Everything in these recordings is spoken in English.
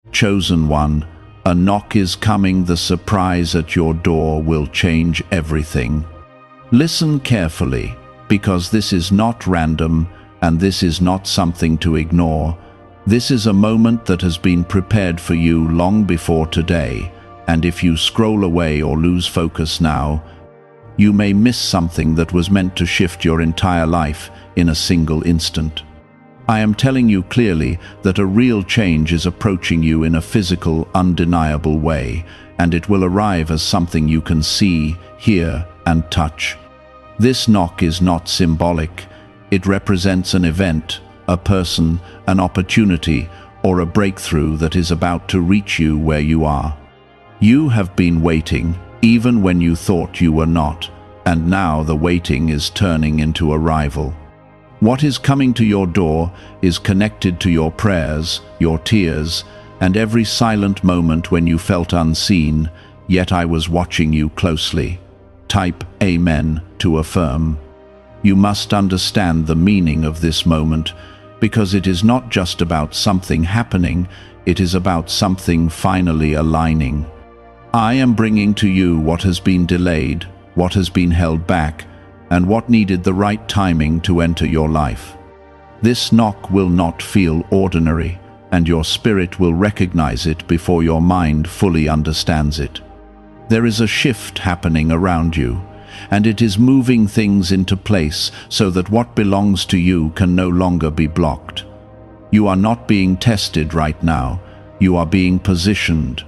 Chosen one, a knock is coming. The surprise at your door will change everything. Listen carefully, because this is not random, and this is not something to ignore. This is a moment that has been prepared for you long before today, and if you scroll away or lose focus now, you may miss something that was meant to shift your entire life in a single instant. I am telling you clearly that a real change is approaching you in a physical, undeniable way, and it will arrive as something you can see, hear, and touch. This knock is not symbolic. It represents an event, a person, an opportunity, or a breakthrough that is about to reach you where you are. You have been waiting, even when you thought you were not, and now the waiting is turning into arrival. What is coming to your door is connected to your prayers, your tears, and every silent moment when you felt unseen, yet I was watching you closely. Type Amen to affirm. You must understand the meaning of this moment, because it is not just about something happening, it is about something finally aligning. I am bringing to you what has been delayed, what has been held back, and what needed the right timing to enter your life. This knock will not feel ordinary, and your spirit will recognize it before your mind fully understands it. There is a shift happening around you, and it is moving things into place so that what belongs to you can no longer be blocked. You are not being tested right now, you are being positioned.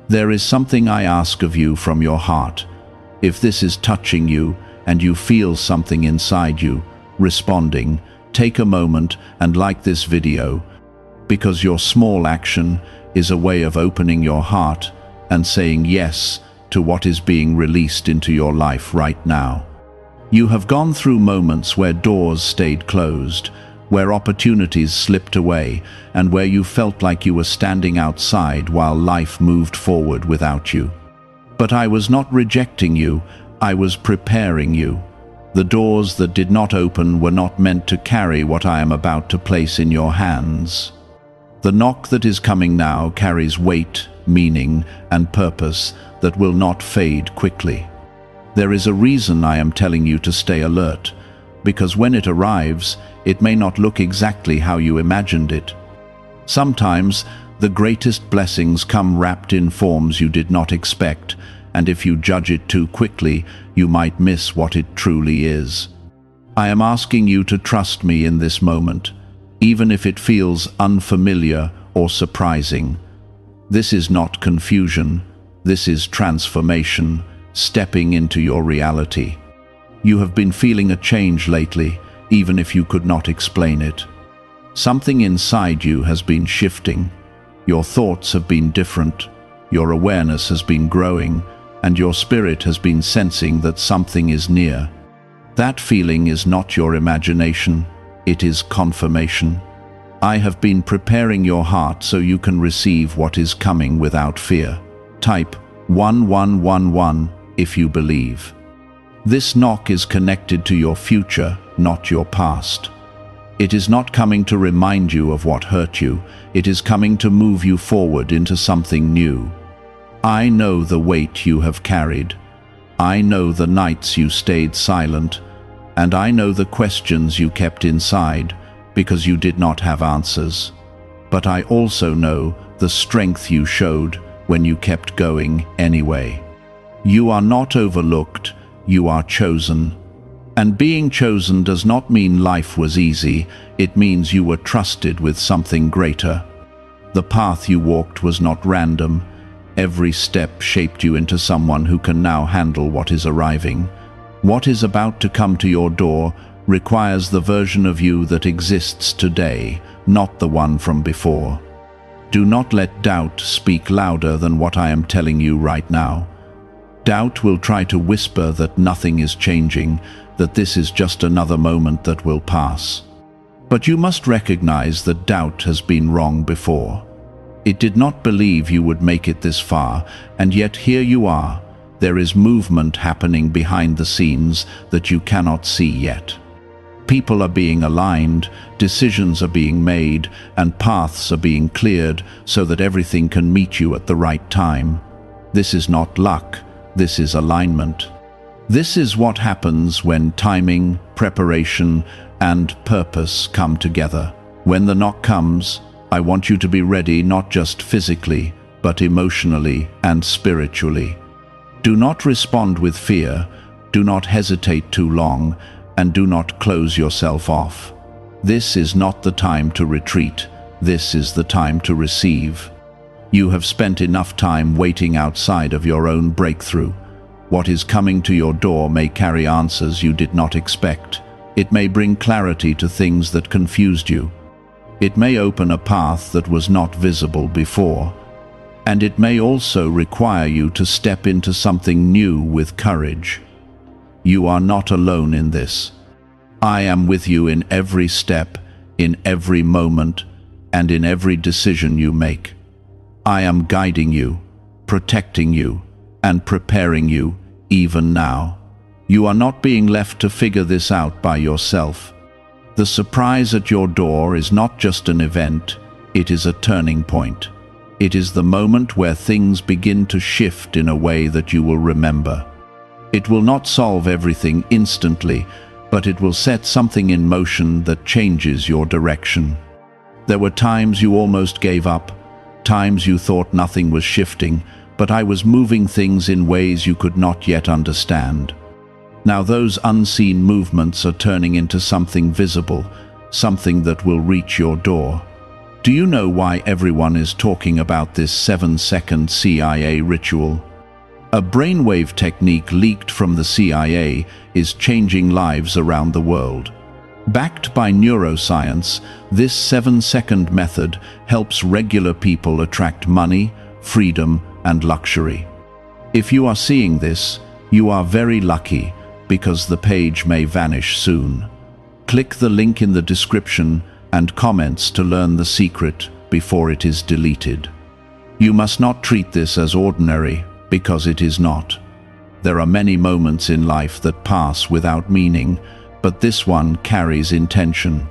There is something I ask of you from your heart. If this is touching you, and you feel something inside you responding, take a moment and like this video, because your small action is a way of opening your heart and saying yes to what is being released into your life right now. You have gone through moments where doors stayed closed, where opportunities slipped away, and where you felt like you were standing outside while life moved forward without you. But I was not rejecting you, I was preparing you. The doors that did not open were not meant to carry what I am about to place in your hands. The knock that is coming now carries weight, meaning, and purpose that will not fade quickly. There is a reason I am telling you to stay alert, because when it arrives, it may not look exactly how you imagined it. Sometimes, the greatest blessings come wrapped in forms you did not expect, and if you judge it too quickly, you might miss what it truly is. I am asking you to trust me in this moment, even if it feels unfamiliar or surprising. This is not confusion, this is transformation, stepping into your reality. You have been feeling a change lately, even if you could not explain it. Something inside you has been shifting. Your thoughts have been different, your awareness has been growing, and your spirit has been sensing that something is near. That feeling is not your imagination, it is confirmation. I have been preparing your heart so you can receive what is coming without fear. Type 1111 if you believe. This knock is connected to your future, not your past. It is not coming to remind you of what hurt you, it is coming to move you forward into something new. I know the weight you have carried. I know the nights you stayed silent, and I know the questions you kept inside because you did not have answers. But I also know the strength you showed when you kept going anyway. You are not overlooked, you are chosen. And being chosen does not mean life was easy, it means you were trusted with something greater. The path you walked was not random. Every step shaped you into someone who can now handle what is arriving. What is about to come to your door requires the version of you that exists today, not the one from before. Do not let doubt speak louder than what I am telling you right now. Doubt will try to whisper that nothing is changing, that this is just another moment that will pass. But you must recognize that doubt has been wrong before. It did not believe you would make it this far, and yet here you are. There is movement happening behind the scenes that you cannot see yet. People are being aligned, decisions are being made, and paths are being cleared so that everything can meet you at the right time. This is not luck, this is alignment. This is what happens when timing, preparation, and purpose come together. When the knock comes, I want you to be ready not just physically, but emotionally and spiritually. Do not respond with fear, do not hesitate too long, and do not close yourself off. This is not the time to retreat, this is the time to receive. You have spent enough time waiting outside of your own breakthrough. What is coming to your door may carry answers you did not expect. It may bring clarity to things that confused you. It may open a path that was not visible before. And it may also require you to step into something new with courage. You are not alone in this. I am with you in every step, in every moment, and in every decision you make. I am guiding you, protecting you, and preparing you even now. You are not being left to figure this out by yourself. The surprise at your door is not just an event, it is a turning point. It is the moment where things begin to shift in a way that you will remember. It will not solve everything instantly, but it will set something in motion that changes your direction. There were times you almost gave up, times you thought nothing was shifting, but I was moving things in ways you could not yet understand. Now those unseen movements are turning into something visible, something that will reach your door. Do you know why everyone is talking about this 7-second CIA ritual? A brainwave technique leaked from the CIA is changing lives around the world. Backed by neuroscience, this 7-second method helps regular people attract money, freedom, and luxury. If you are seeing this, you are very lucky, because the page may vanish soon. Click the link in the description and comments to learn the secret before it is deleted. You must not treat this as ordinary, because it is not. There are many moments in life that pass without meaning, but this one carries intention.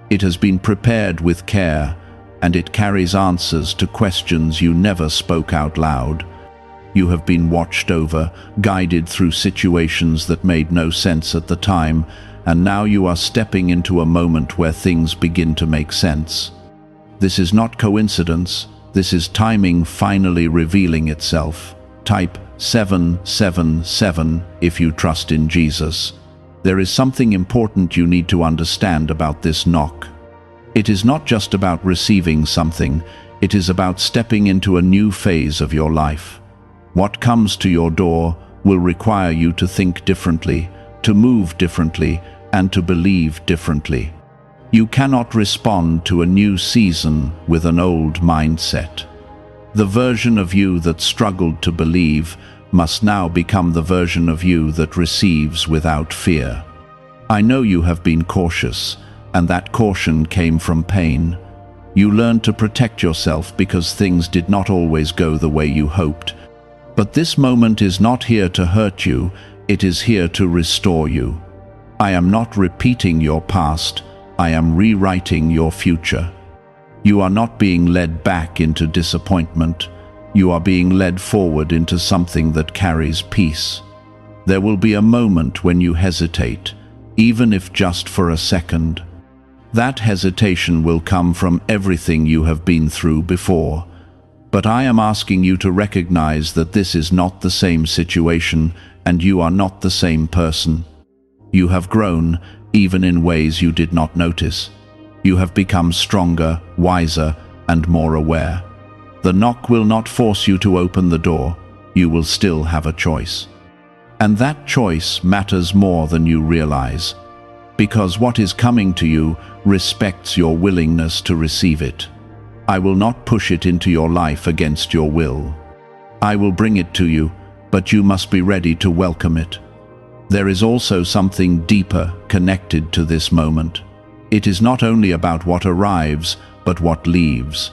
It has been prepared with care, and it carries answers to questions you never spoke out loud. You have been watched over, guided through situations that made no sense at the time, and now you are stepping into a moment where things begin to make sense. This is not coincidence, this is timing finally revealing itself. Type 777 if you trust in Jesus. There is something important you need to understand about this knock. It is not just about receiving something, it is about stepping into a new phase of your life. What comes to your door will require you to think differently, to move differently, and to believe differently. You cannot respond to a new season with an old mindset. The version of you that struggled to believe must now become the version of you that receives without fear. I know you have been cautious, and that caution came from pain. You learned to protect yourself because things did not always go the way you hoped. But this moment is not here to hurt you, it is here to restore you. I am not repeating your past, I am rewriting your future. You are not being led back into disappointment, you are being led forward into something that carries peace. There will be a moment when you hesitate, even if just for a second. That hesitation will come from everything you have been through before. But I am asking you to recognize that this is not the same situation, and you are not the same person. You have grown, even in ways you did not notice. You have become stronger, wiser, and more aware. The knock will not force you to open the door, you will still have a choice. And that choice matters more than you realize, because what is coming to you respects your willingness to receive it. I will not push it into your life against your will. I will bring it to you, but you must be ready to welcome it. There is also something deeper connected to this moment. It is not only about what arrives, but what leaves.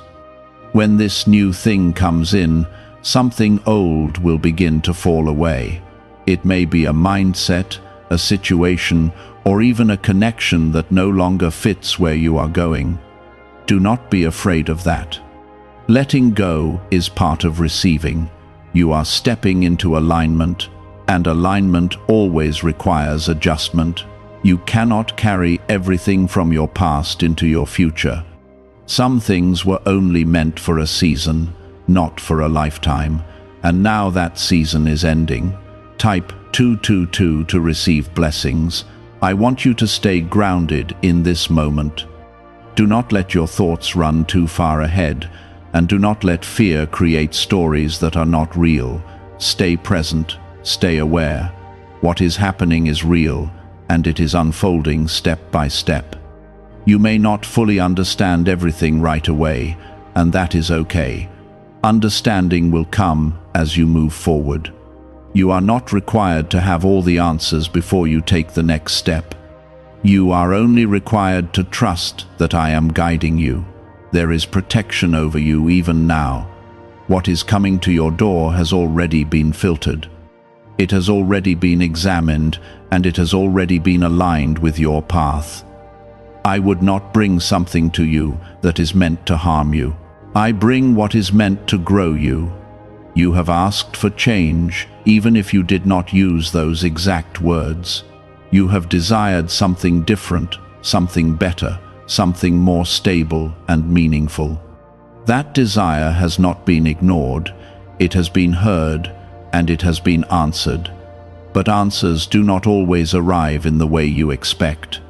When this new thing comes in, something old will begin to fall away. It may be a mindset, a situation, or even a connection that no longer fits where you are going. Do not be afraid of that. Letting go is part of receiving. You are stepping into alignment, and alignment always requires adjustment. You cannot carry everything from your past into your future. Some things were only meant for a season, not for a lifetime, and now that season is ending. Type 222 to receive blessings. I want you to stay grounded in this moment. Do not let your thoughts run too far ahead, and do not let fear create stories that are not real. Stay present, stay aware. What is happening is real, and it is unfolding step by step. You may not fully understand everything right away, and that is okay. Understanding will come as you move forward. You are not required to have all the answers before you take the next step. You are only required to trust that I am guiding you. There is protection over you even now. What is coming to your door has already been filtered. It has already been examined, and it has already been aligned with your path. I would not bring something to you that is meant to harm you. I bring what is meant to grow you. You have asked for change, even if you did not use those exact words. You have desired something different, something better, something more stable and meaningful. That desire has not been ignored, it has been heard, and it has been answered. But answers do not always arrive in the way you expect.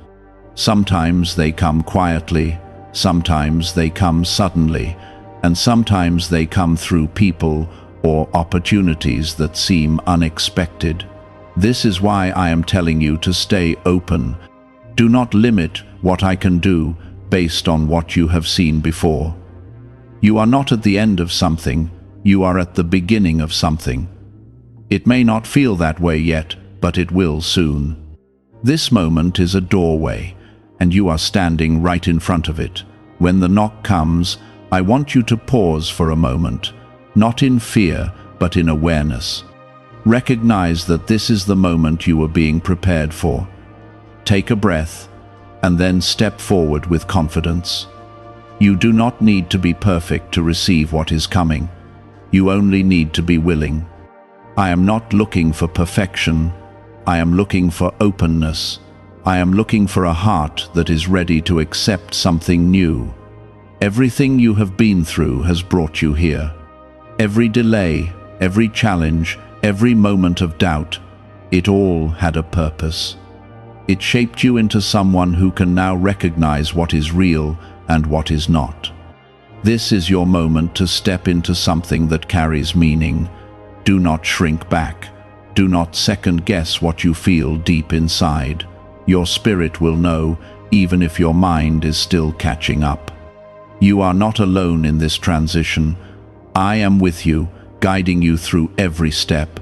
Sometimes they come quietly, sometimes they come suddenly, and sometimes they come through people or opportunities that seem unexpected. This is why I am telling you to stay open. Do not limit what I can do based on what you have seen before. You are not at the end of something, you are at the beginning of something. It may not feel that way yet, but it will soon. This moment is a doorway, and you are standing right in front of it. When the knock comes, I want you to pause for a moment, not in fear, but in awareness. Recognize that this is the moment you are being prepared for. Take a breath, and then step forward with confidence. You do not need to be perfect to receive what is coming. You only need to be willing. I am not looking for perfection. I am looking for openness. I am looking for a heart that is ready to accept something new. Everything you have been through has brought you here. Every delay, every challenge, every moment of doubt, it all had a purpose. It shaped you into someone who can now recognize what is real and what is not. This is your moment to step into something that carries meaning. Do not shrink back. Do not second-guess what you feel deep inside. Your spirit will know, even if your mind is still catching up. You are not alone in this transition. I am with you, guiding you through every step.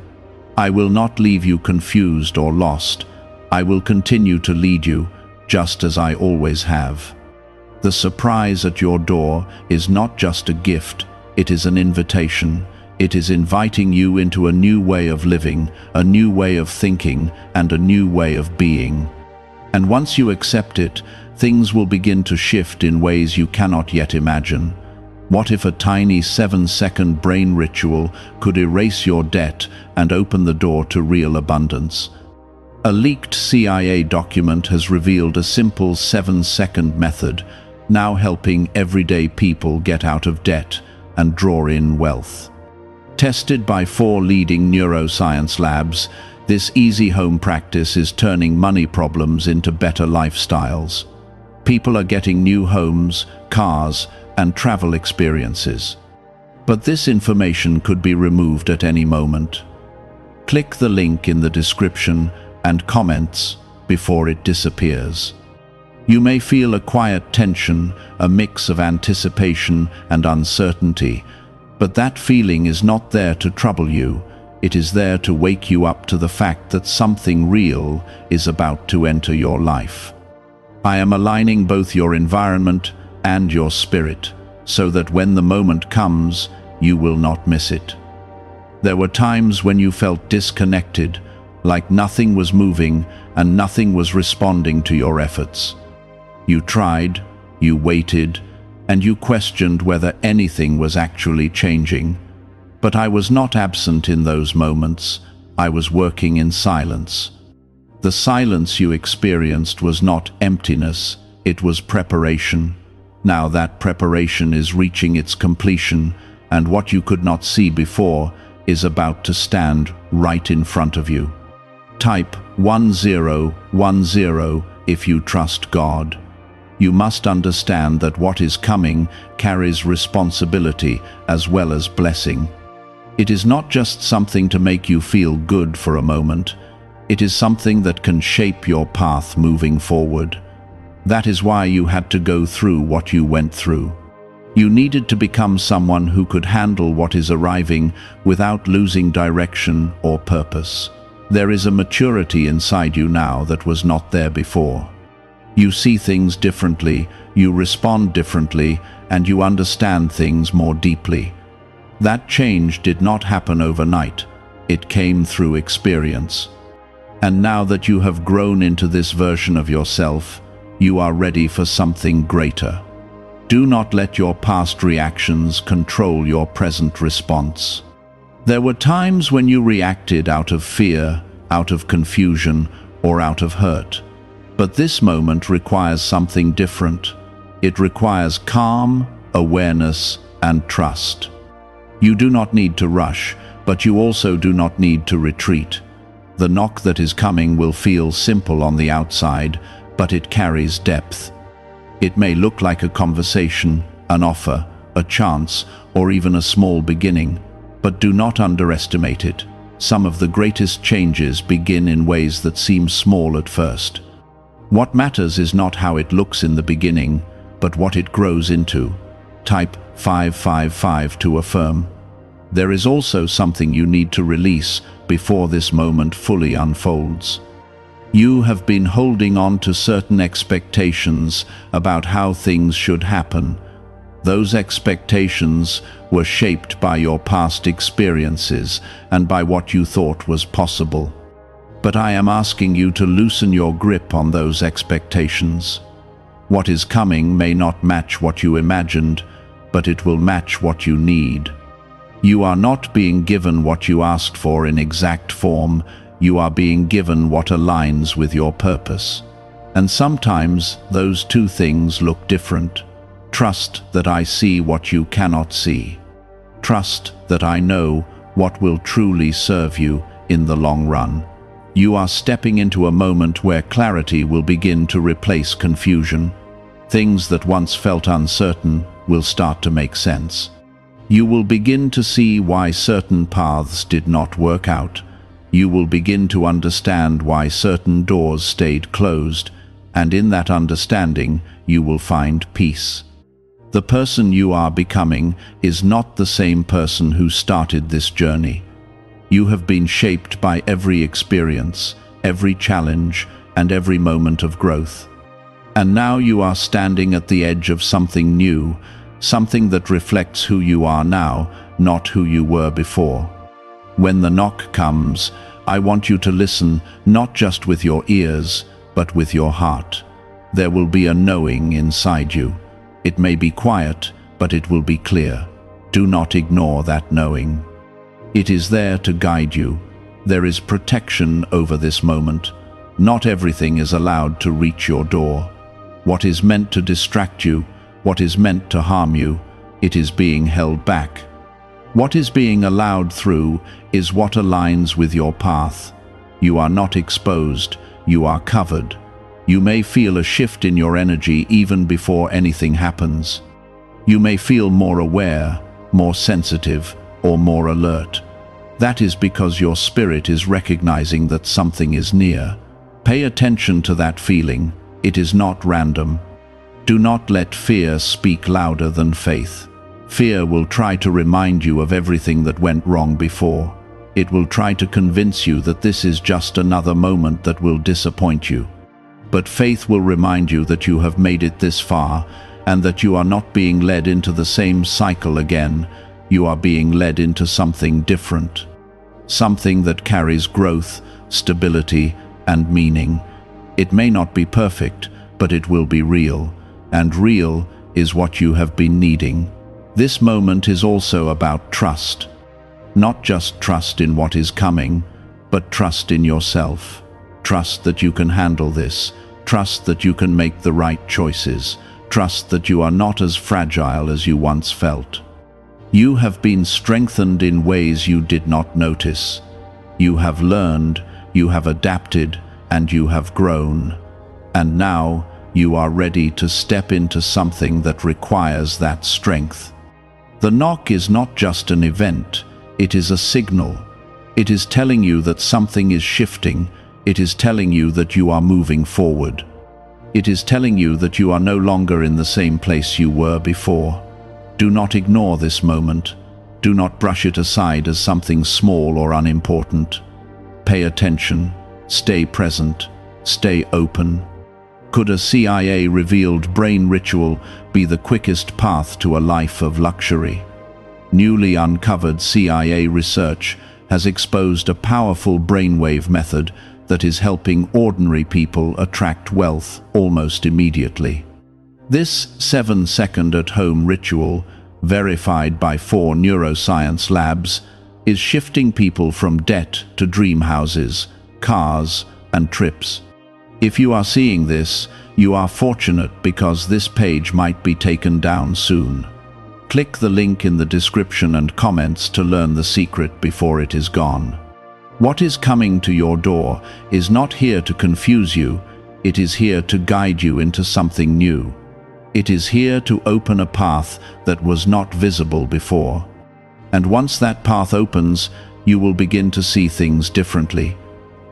I will not leave you confused or lost. I will continue to lead you, just as I always have. The surprise at your door is not just a gift, it is an invitation. It is inviting you into a new way of living, a new way of thinking, and a new way of being. And once you accept it, things will begin to shift in ways you cannot yet imagine. What if a tiny 7-second brain ritual could erase your debt and open the door to real abundance? A leaked CIA document has revealed a simple 7-second method, now helping everyday people get out of debt and draw in wealth. Tested by 4 leading neuroscience labs, this easy home practice is turning money problems into better lifestyles. People are getting new homes, cars, and travel experiences. But this information could be removed at any moment. Click the link in the description and comments before it disappears. You may feel a quiet tension, a mix of anticipation and uncertainty, but that feeling is not there to trouble you. It is there to wake you up to the fact that something real is about to enter your life. I am aligning both your environment and your spirit, so that when the moment comes, you will not miss it. There were times when you felt disconnected, like nothing was moving and nothing was responding to your efforts. You tried, you waited, and you questioned whether anything was actually changing. But I was not absent in those moments. I was working in silence. The silence you experienced was not emptiness, it was preparation. Now that preparation is reaching its completion, and what you could not see before is about to stand right in front of you. Type 1010 if you trust God. You must understand that what is coming carries responsibility as well as blessing. It is not just something to make you feel good for a moment. It is something that can shape your path moving forward. That is why you had to go through what you went through. You needed to become someone who could handle what is arriving without losing direction or purpose. There is a maturity inside you now that was not there before. You see things differently, you respond differently, and you understand things more deeply. That change did not happen overnight. It came through experience. And now that you have grown into this version of yourself, you are ready for something greater. Do not let your past reactions control your present response. There were times when you reacted out of fear, out of confusion, or out of hurt. But this moment requires something different. It requires calm, awareness, and trust. You do not need to rush, but you also do not need to retreat. The knock that is coming will feel simple on the outside, but it carries depth. It may look like a conversation, an offer, a chance, or even a small beginning, but do not underestimate it. Some of the greatest changes begin in ways that seem small at first. What matters is not how it looks in the beginning, but what it grows into. Type 555 to affirm. There is also something you need to release before this moment fully unfolds. You have been holding on to certain expectations about how things should happen. Those expectations were shaped by your past experiences and by what you thought was possible. But I am asking you to loosen your grip on those expectations. What is coming may not match what you imagined, but it will match what you need. You are not being given what you asked for in exact form. You are being given what aligns with your purpose. And sometimes those two things look different. Trust that I see what you cannot see. Trust that I know what will truly serve you in the long run. You are stepping into a moment where clarity will begin to replace confusion. Things that once felt uncertain will start to make sense. You will begin to see why certain paths did not work out. You will begin to understand why certain doors stayed closed, and in that understanding, you will find peace. The person you are becoming is not the same person who started this journey. You have been shaped by every experience, every challenge, and every moment of growth. And now you are standing at the edge of something new, something that reflects who you are now, not who you were before. When the knock comes, I want you to listen not just with your ears, but with your heart. There will be a knowing inside you. It may be quiet, but it will be clear. Do not ignore that knowing. It is there to guide you. There is protection over this moment. Not everything is allowed to reach your door. What is meant to distract you, what is meant to harm you, it is being held back. What is being allowed through is what aligns with your path. You are not exposed, you are covered. You may feel a shift in your energy even before anything happens. You may feel more aware, more sensitive, or more alert. That is because your spirit is recognizing that something is near. Pay attention to that feeling. It is not random. Do not let fear speak louder than faith. Fear will try to remind you of everything that went wrong before. It will try to convince you that this is just another moment that will disappoint you. But faith will remind you that you have made it this far and that you are not being led into the same cycle again. You are being led into something different. Something that carries growth, stability, and meaning. It may not be perfect, but it will be real, and real is what you have been needing. This moment is also about trust. Not just trust in what is coming, but trust in yourself. Trust that you can handle this. Trust that you can make the right choices. Trust that you are not as fragile as you once felt. You have been strengthened in ways you did not notice. You have learned, you have adapted, and you have grown. And now you are ready to step into something that requires that strength. The knock is not just an event, it is a signal. It is telling you that something is shifting. It is telling you that you are moving forward. It is telling you that you are no longer in the same place you were before. Do not ignore this moment. Do not brush it aside as something small or unimportant. Pay attention. Stay present. Stay open. Could a CIA-revealed brain ritual be the quickest path to a life of luxury? Newly uncovered CIA research has exposed a powerful brainwave method that is helping ordinary people attract wealth almost immediately. This 7-second at-home ritual, verified by 4 neuroscience labs, is shifting people from debt to dream houses, cars, and trips. If you are seeing this, you are fortunate because this page might be taken down soon. Click the link in the description and comments to learn the secret before it is gone. What is coming to your door is not here to confuse you, it is here to guide you into something new. It is here to open a path that was not visible before. And once that path opens, you will begin to see things differently.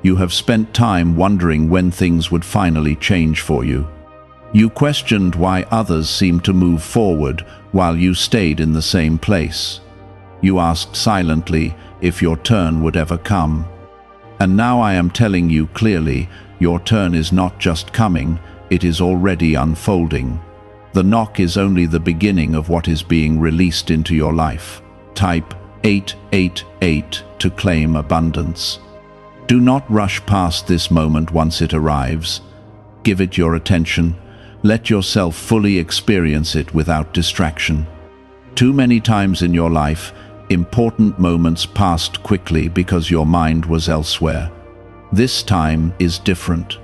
You have spent time wondering when things would finally change for you. You questioned why others seemed to move forward while you stayed in the same place. You asked silently if your turn would ever come. And now I am telling you clearly, your turn is not just coming, it is already unfolding. The knock is only the beginning of what is being released into your life. Type 888 to claim abundance. Do not rush past this moment once it arrives. Give it your attention. Let yourself fully experience it without distraction. Too many times in your life, important moments passed quickly because your mind was elsewhere. This time is different.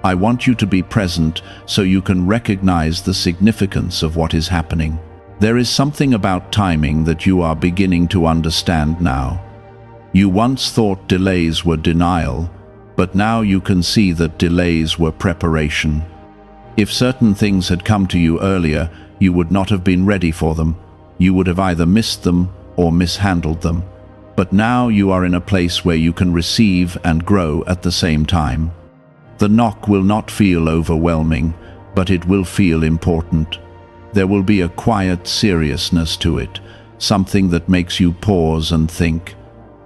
I want you to be present so you can recognize the significance of what is happening. There is something about timing that you are beginning to understand now. You once thought delays were denial, but now you can see that delays were preparation. If certain things had come to you earlier, you would not have been ready for them. You would have either missed them or mishandled them. But now you are in a place where you can receive and grow at the same time. The knock will not feel overwhelming, but it will feel important. There will be a quiet seriousness to it, something that makes you pause and think.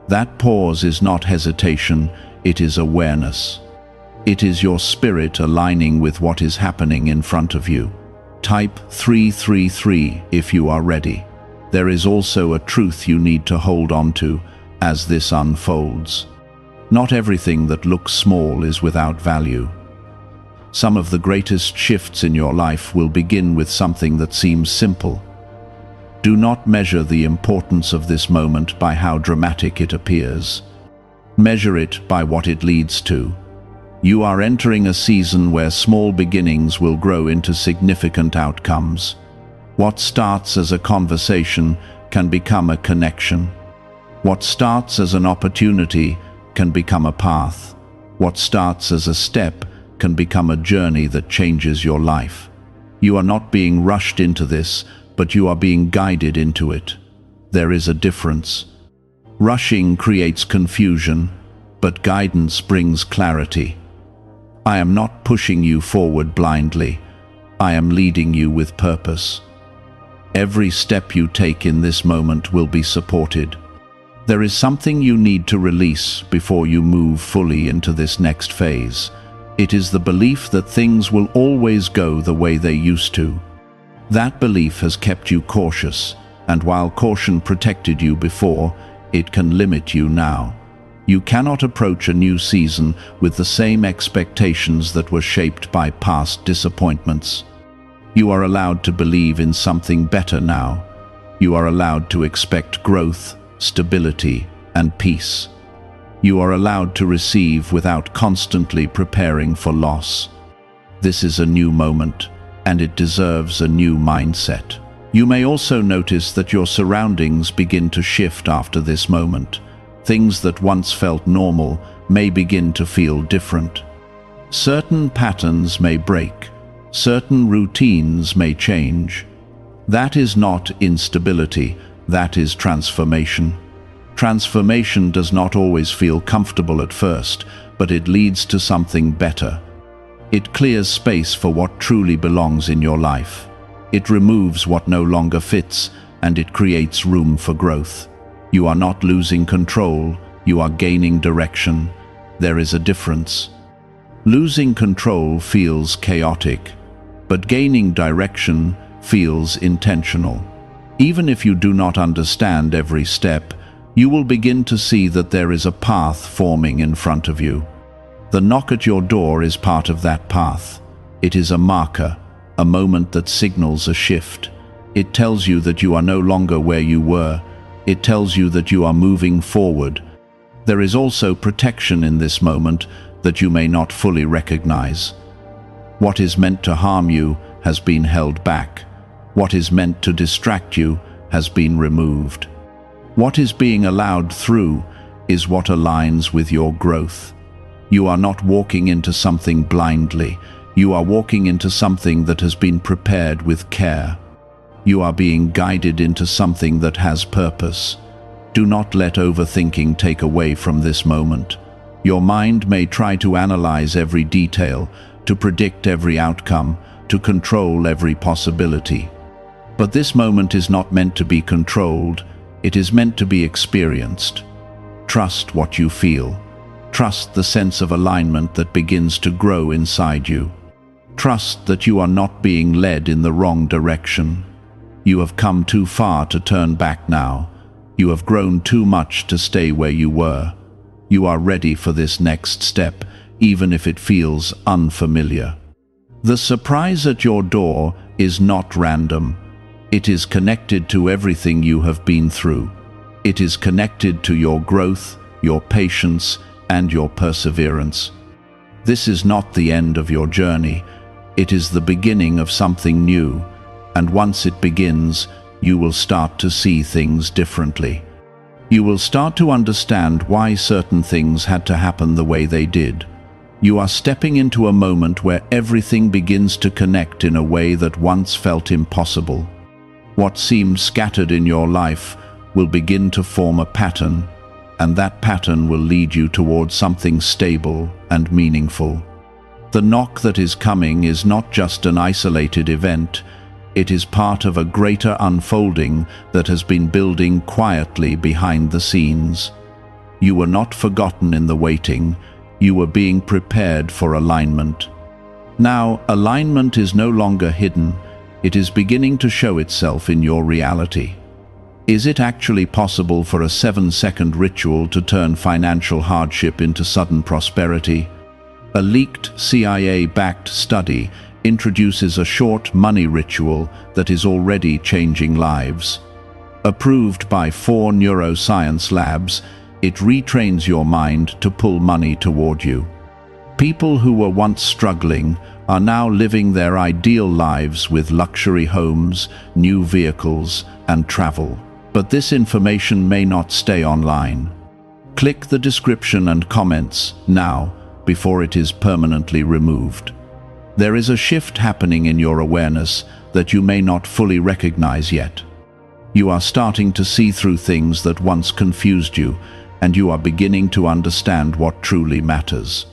That pause is not hesitation, it is awareness. It is your spirit aligning with what is happening in front of you. Type 333 if you are ready. There is also a truth you need to hold on to as this unfolds. Not everything that looks small is without value. Some of the greatest shifts in your life will begin with something that seems simple. Do not measure the importance of this moment by how dramatic it appears. Measure it by what it leads to. You are entering a season where small beginnings will grow into significant outcomes. What starts as a conversation can become a connection. What starts as an opportunity can become a path. What starts as a step can become a journey that changes your life. You are not being rushed into this, but you are being guided into it. There is a difference. Rushing creates confusion, but guidance brings clarity. I am not pushing you forward blindly. I am leading you with purpose. Every step you take in this moment will be supported. There is something you need to release before you move fully into this next phase. It is the belief that things will always go the way they used to. That belief has kept you cautious, and while caution protected you before, it can limit you now. You cannot approach a new season with the same expectations that were shaped by past disappointments. You are allowed to believe in something better now. You are allowed to expect growth, stability, and peace. You are allowed to receive without constantly preparing for loss. This is a new moment, and it deserves a new mindset. You may also notice that your surroundings begin to shift after this moment. Things that once felt normal may begin to feel different. Certain patterns may break. Certain routines may change. That is not instability, that is transformation. Transformation does not always feel comfortable at first, but it leads to something better. It clears space for what truly belongs in your life. It removes what no longer fits, and it creates room for growth. You are not losing control, you are gaining direction. There is a difference. Losing control feels chaotic, but gaining direction feels intentional. Even if you do not understand every step, you will begin to see that there is a path forming in front of you. The knock at your door is part of that path. It is a marker, a moment that signals a shift. It tells you that you are no longer where you were. It tells you that you are moving forward. There is also protection in this moment that you may not fully recognize. What is meant to harm you has been held back. What is meant to distract you has been removed. What is being allowed through is what aligns with your growth. You are not walking into something blindly. You are walking into something that has been prepared with care. You are being guided into something that has purpose. Do not let overthinking take away from this moment. Your mind may try to analyze every detail, to predict every outcome, to control every possibility. But this moment is not meant to be controlled, it is meant to be experienced. Trust what you feel. Trust the sense of alignment that begins to grow inside you. Trust that you are not being led in the wrong direction. You have come too far to turn back now. You have grown too much to stay where you were. You are ready for this next step, even if it feels unfamiliar. The surprise at your door is not random. It is connected to everything you have been through. It is connected to your growth, your patience, and your perseverance. This is not the end of your journey. It is the beginning of something new. And once it begins, you will start to see things differently. You will start to understand why certain things had to happen the way they did. You are stepping into a moment where everything begins to connect in a way that once felt impossible. What seemed scattered in your life will begin to form a pattern, and that pattern will lead you towards something stable and meaningful. The knock that is coming is not just an isolated event. It is part of a greater unfolding that has been building quietly behind the scenes. You were not forgotten in the waiting. You were being prepared for alignment. Now, alignment is no longer hidden. It is beginning to show itself in your reality. Is it actually possible for a 7-second ritual to turn financial hardship into sudden prosperity? A leaked CIA-backed study introduces a short money ritual that is already changing lives. Approved by 4 neuroscience labs, it retrains your mind to pull money toward you. People who were once struggling are now living their ideal lives with luxury homes, new vehicles, and travel. But this information may not stay online. Click the description and comments now before it is permanently removed. There is a shift happening in your awareness that you may not fully recognize yet. You are starting to see through things that once confused you, and you are beginning to understand what truly matters.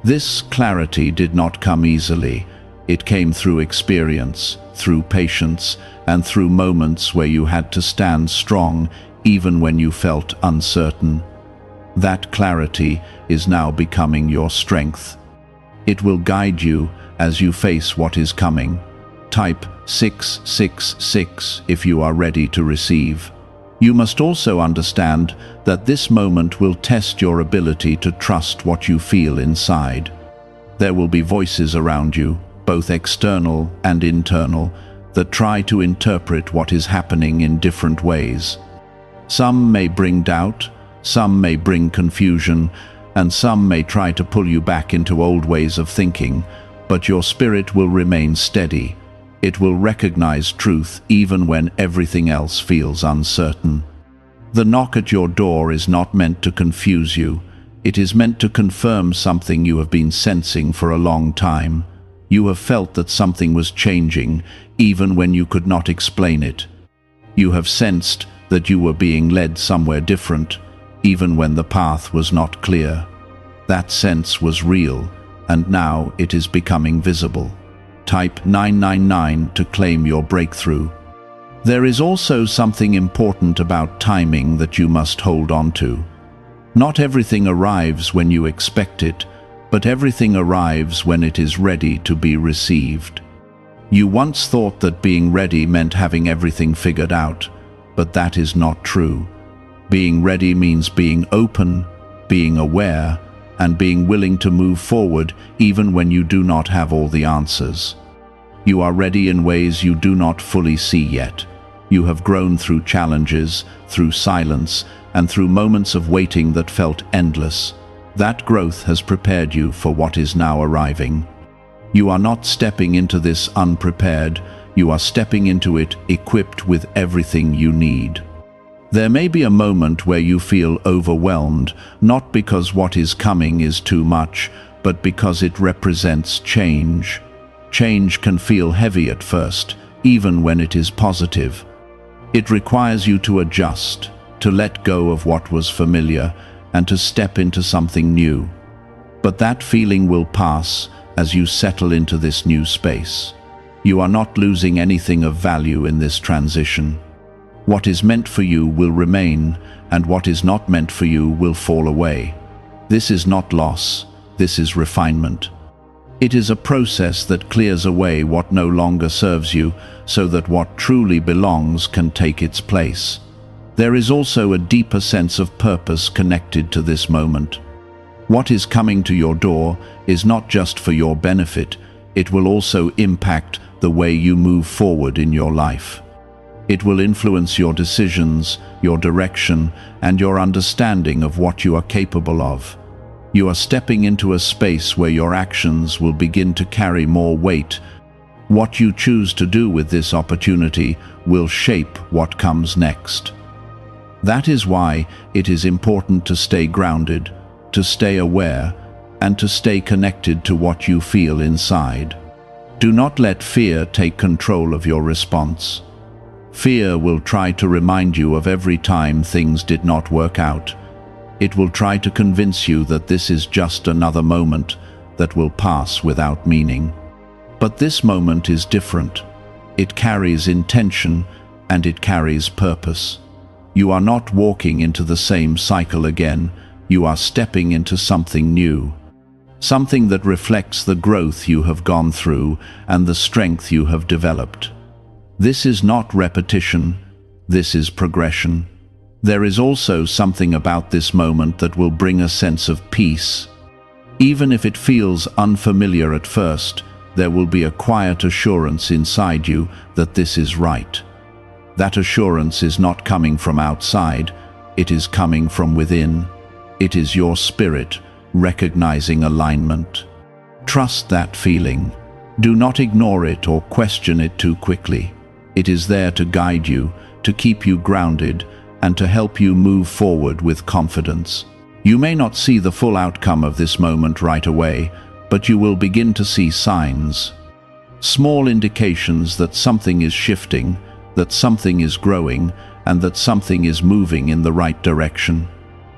This clarity did not come easily. It came through experience, through patience, and through moments where you had to stand strong even when you felt uncertain. That clarity is now becoming your strength. It will guide you as you face what is coming. Type 666 if you are ready to receive. You must also understand that this moment will test your ability to trust what you feel inside. There will be voices around you, both external and internal, that try to interpret what is happening in different ways. Some may bring doubt, some may bring confusion, and some may try to pull you back into old ways of thinking, but your spirit will remain steady. It will recognize truth even when everything else feels uncertain. The knock at your door is not meant to confuse you. It is meant to confirm something you have been sensing for a long time. You have felt that something was changing, even when you could not explain it. You have sensed that you were being led somewhere different, even when the path was not clear. That sense was real, and now it is becoming visible. Type 999 to claim your breakthrough. There is also something important about timing that you must hold on to. Not everything arrives when you expect it, but everything arrives when it is ready to be received. You once thought that being ready meant having everything figured out, but that is not true. Being ready means being open, being aware, and being willing to move forward even when you do not have all the answers. You are ready in ways you do not fully see yet. You have grown through challenges, through silence, and through moments of waiting that felt endless. That growth has prepared you for what is now arriving. You are not stepping into this unprepared, you are stepping into it equipped with everything you need. There may be a moment where you feel overwhelmed, not because what is coming is too much, but because it represents change. Change can feel heavy at first, even when it is positive. It requires you to adjust, to let go of what was familiar, and to step into something new. But that feeling will pass as you settle into this new space. You are not losing anything of value in this transition. What is meant for you will remain, and what is not meant for you will fall away. This is not loss, this is refinement. It is a process that clears away what no longer serves you, so that what truly belongs can take its place. There is also a deeper sense of purpose connected to this moment. What is coming to your door is not just for your benefit, it will also impact the way you move forward in your life. It will influence your decisions, your direction, and your understanding of what you are capable of. You are stepping into a space where your actions will begin to carry more weight. What you choose to do with this opportunity will shape what comes next. That is why it is important to stay grounded, to stay aware, and to stay connected to what you feel inside. Do not let fear take control of your response. Fear will try to remind you of every time things did not work out. It will try to convince you that this is just another moment that will pass without meaning. But this moment is different. It carries intention and it carries purpose. You are not walking into the same cycle again. You are stepping into something new. Something that reflects the growth you have gone through and the strength you have developed. This is not repetition, this is progression. There is also something about this moment that will bring a sense of peace. Even if it feels unfamiliar at first, there will be a quiet assurance inside you that this is right. That assurance is not coming from outside, it is coming from within. It is your spirit recognizing alignment. Trust that feeling. Do not ignore it or question it too quickly. It is there to guide you, to keep you grounded, and to help you move forward with confidence. You may not see the full outcome of this moment right away, but you will begin to see signs. Small indications that something is shifting, that something is growing, and that something is moving in the right direction.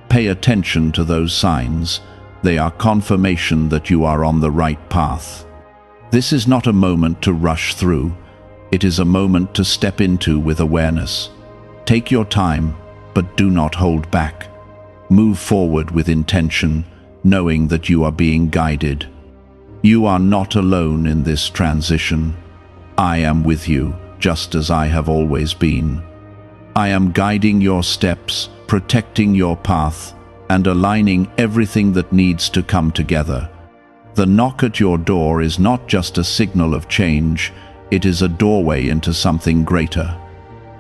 Pay attention to those signs. They are confirmation that you are on the right path. This is not a moment to rush through. It is a moment to step into with awareness. Take your time, but do not hold back. Move forward with intention, knowing that you are being guided. You are not alone in this transition. I am with you, just as I have always been. I am guiding your steps, protecting your path, and aligning everything that needs to come together. The knock at your door is not just a signal of change, it is a doorway into something greater.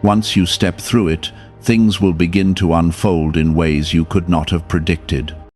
Once you step through it, things will begin to unfold in ways you could not have predicted.